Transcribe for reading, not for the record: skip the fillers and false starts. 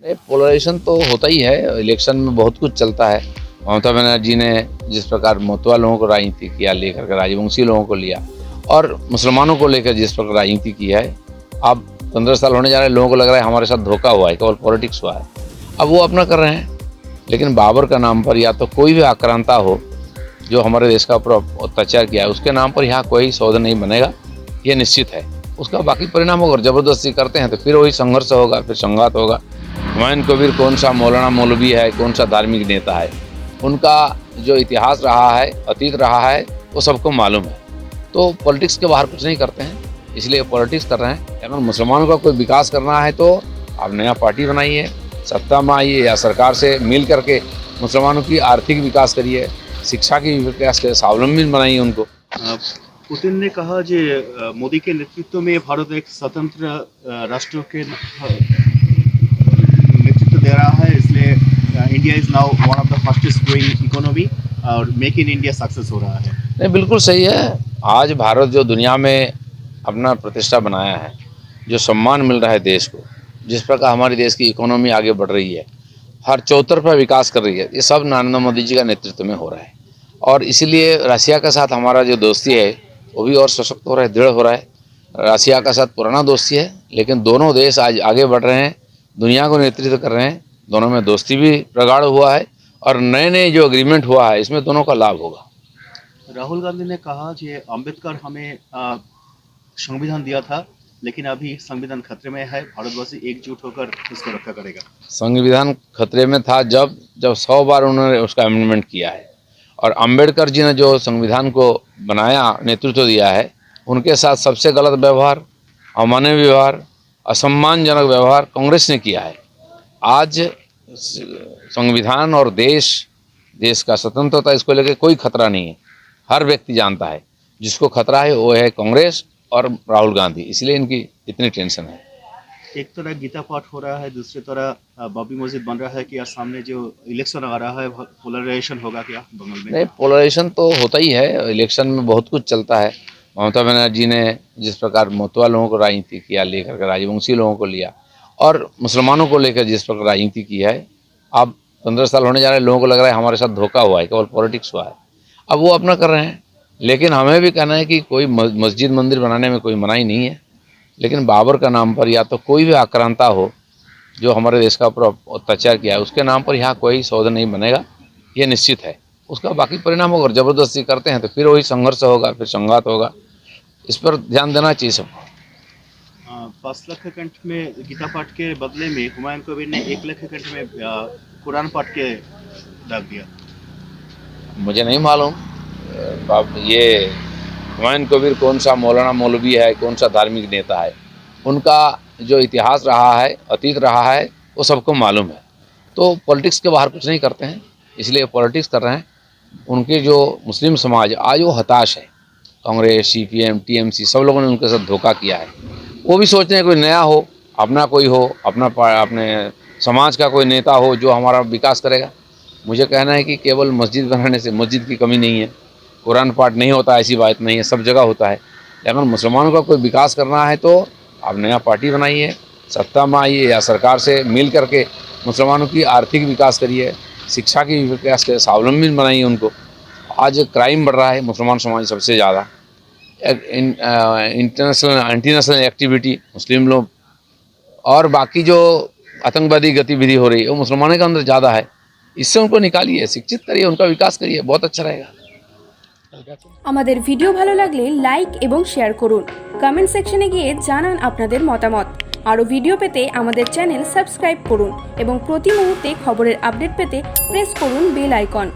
Polarisation तो होता ही है, इलेक्शन में बहुत कुछ चलता है। ममता बनर्जी ने जिस प्रकार मोतवा लोगों को राजनीति किया लेकर के, राजवंशी लोगों को लिया, और मुसलमानों को लेकर जिस प्रकार राजनीति की है, अब 15 साल होने जा रहे हैं, लोगों को लग रहा है हमारे साथ धोखा हुआ है, केवल पॉलिटिक्स हुआ है। अब वो अपना कर रहे हैं, लेकिन बाबर का नाम पर या तो कोई भी आक्रांता हो जो हमारे देश का ऊपर अत्याचार किया है, उसके नाम पर यहाँ कोई सौदा नहीं बनेगा, ये निश्चित है। उसका बाकी परिणाम होगा, ज़बरदस्ती करते हैं तो फिर वही संघर्ष होगा, फिर संघात होगा। हुमायूं कबीर कौन सा मौलाना मौलवी है, कौन सा धार्मिक नेता है, उनका जो इतिहास रहा है, अतीत रहा है, वो सबको मालूम है। तो पॉलिटिक्स के बाहर कुछ नहीं करते हैं, इसलिए पॉलिटिक्स कर रहे हैं। अगर मुसलमानों का कोई विकास करना है तो आप नया पार्टी बनाइए, सत्ता में आइए या सरकार से मिल करके मुसलमानों की आर्थिक विकास करिए, शिक्षा की विकास करिए, स्वावलंबी बनाइए उनको। पुतिन ने कहा कि मोदी के नेतृत्व में भारत एक स्वतंत्र राष्ट्र के नेतृत्व दे रहा है, इसलिए India is now one of the fastest growing economy और मेक इन इंडिया सक्सेस हो रहा है। नहीं, बिल्कुल सही है। आज भारत जो दुनिया में अपना प्रतिष्ठा बनाया है, जो सम्मान मिल रहा है देश को, जिस प्रकार हमारे देश की इकोनॉमी आगे बढ़ रही है, हर चौतरफा विकास कर रही है, ये सब नरेंद्र मोदी जी का नेतृत्व में हो रहा है। और इसीलिए रशिया के साथ हमारा जो दोस्ती है वो भी और सशक्त हो रहा है, दृढ़ हो रहा है। रशिया के साथ पुराना दोस्ती है, लेकिन दोनों देश आज आगे बढ़ रहे हैं, दुनिया को नेतृत्व कर रहे हैं, दोनों में दोस्ती भी प्रगाढ़ हुआ है और नए नए जो एग्रीमेंट हुआ है इसमें दोनों का लाभ होगा। राहुल गांधी ने कहा कि अंबेडकर हमें संविधान दिया था, लेकिन अभी संविधान खतरे में है, भारतवासी एकजुट होकर इसको रक्षा करेगा। संविधान खतरे में था जब 100 बार उन्होंने उसका अमेंडमेंट किया है, और अंबेडकर जी ने जो संविधान को बनाया, नेतृत्व दिया है, उनके साथ सबसे गलत व्यवहार, अमानवीय व्यवहार, असम्मानजनक व्यवहार कांग्रेस ने किया है। आज संविधान और देश का स्वतंत्रता, इसको लेकर कोई खतरा नहीं है। हर व्यक्ति जानता है जिसको खतरा है वो है कांग्रेस और राहुल गांधी, इसलिए इनकी इतनी टेंशन है। एक तरह गीता पाठ हो रहा है, दूसरी तरह बाबरी मस्जिद बन रहा है कि सामने जो इलेक्शन आ रहा है पोलराइजेशन होगा क्या बंगाल में? नहीं, पोलराइजेशन तो होता ही है, इलेक्शन में बहुत कुछ चलता है। ममता बनर्जी ने जिस प्रकार मोतवा लोगों को राजनीति किया लेकर के, राजवंशी लोगों को लिया, और मुसलमानों को लेकर जिस प्रकार राजनीति की है, अब 15 साल होने जा रहे हैं, लोगों को लग रहा है हमारे साथ धोखा हुआ है, केवल पॉलिटिक्स हुआ है। अब वो अपना कर रहे हैं, लेकिन हमें भी कहना है कि कोई मस्जिद मंदिर बनाने में कोई मनाही नहीं है, लेकिन बाबर का नाम पर या तो कोई भी आक्रांता हो जो हमारे देश का ऊपर अत्याचार किया है, उसके नाम पर यहाँ कोई सौदा नहीं बनेगा, ये निश्चित है। उसका बाकी परिणाम होगा, ज़बरदस्ती करते हैं तो फिर वही संघर्ष होगा, फिर संघात होगा। इस पर ध्यान देना चाहिए सबको। 5 लाख कंठ में गीता पाठ के बदले में हुमायूं कबीर ने 1 लाख कंठ में कुरान पाठ के डाक दिया। मुझे नहीं मालूम ये हुमायूं कबीर कौन सा मौलाना मौलवी है, कौन सा धार्मिक नेता है, उनका जो इतिहास रहा है, अतीत रहा है, वो सबको मालूम है। तो पॉलिटिक्स के बाहर कुछ नहीं करते हैं, इसलिए पॉलिटिक्स कर रहे हैं। उनके जो मुस्लिम समाज आज वो हताश है, कांग्रेस, CPM, TMC सब लोगों ने उनके साथ धोखा किया है। वो भी सोचते हैं कोई नया हो, अपना कोई हो, अपने समाज का कोई नेता हो जो हमारा विकास करेगा। मुझे कहना है कि केवल मस्जिद बनाने से मस्जिद की कमी नहीं है, कुरान पाठ नहीं होता ऐसी बात नहीं है, सब जगह होता है। लेकिन मुसलमानों का कोई विकास करना है तो आप नया पार्टी बनाइए, सत्ता में आइए या सरकार से मिल करके मुसलमानों की आर्थिक विकास करिए, शिक्षा की विकास करिए, स्वावलंबी बनाइए उनको। आज क्राइम बढ़ रहा है, मुसलमान समाज सबसे ज़्यादा, एंटी नेशनल एक्टिविटी मुस्लिम लोग, और बाकी जो आतंकवादी गतिविधि हो रही है वो मुसलमानों के अंदर ज़्यादा है। इससे उनको निकालिए, शिक्षित करिए, उनका विकास करिए, बहुत अच्छा रहेगा। আমাদের ভিডিও ভালো লাগলে লাইক এবং শেয়ার করুন, কমেন্ট সেকশনে গিয়ে জানান আপনাদের মতামত। আরও ভিডিও পেতে আমাদের চ্যানেল সাবস্ক্রাইব করুন এবং প্রতি মুহূর্তে খবরের আপডেট পেতে প্রেস করুন বেল আইকন।